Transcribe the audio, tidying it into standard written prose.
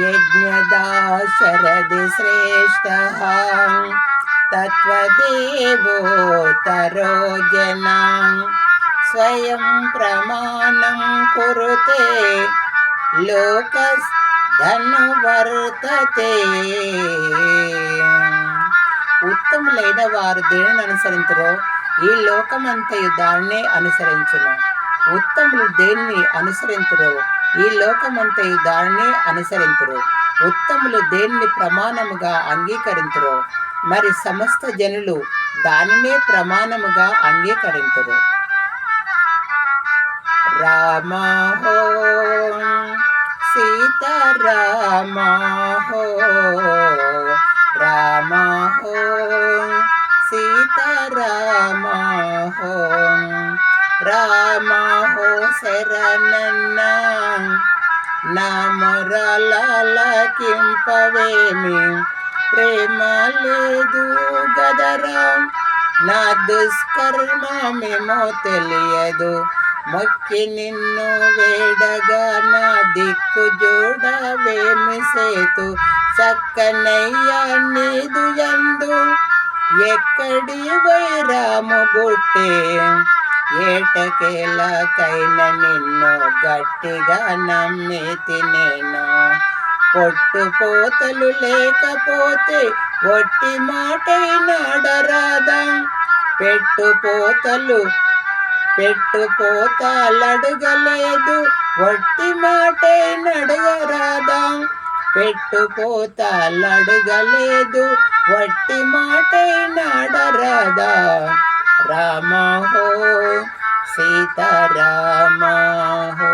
यज्ञदाशरथि श्रेष्ठः तत्त्वदेवोत्तरो जनां स्वयं प्रमाणं कुरुते లోకధనువర్తతే. ఉత్తములైన వారు దేనిని అనుసరించరో ఈ లోకమంతయు దాన్నే అనుసరించును. ఉత్తములు దేన్ని అనుసరించరో ఈ లోకమంతయు దాన్నే అనుసరించరు. ఉత్తములు దేన్ని ప్రమాణముగా అంగీకరించరో మరి సమస్త జనులు దానినే ప్రమాణముగా అంగీకరించరు. రామా హో సీతారామా హో, రామా హో సీతారామా హో, రామా హో శరణన్న నామరాలకింపవేమి ప్రేమ లేదు గదరా, నా దుష్కర్మమేమో తెలియదు మొక్కి నిన్ను వేడగా నా దిక్కు చూడవేమి సేతు చక్కనయ్యా నీదు యందు ఎక్కడి వైరాము బుట్టే, ఏటకేలకైన నిన్ను గట్టిగా నమ్మితి నేను, పొట్టుపోతలు లేకపోతే ఒట్టి మాటైనాడరాదా, పెట్టుపోతలడగలేదు ఒట్టి మాటైనడగరాదా, పెట్టుపోతలడగలేదు ఒట్టి మాటైనాడరాదా. రామ హో సీతారామ హో.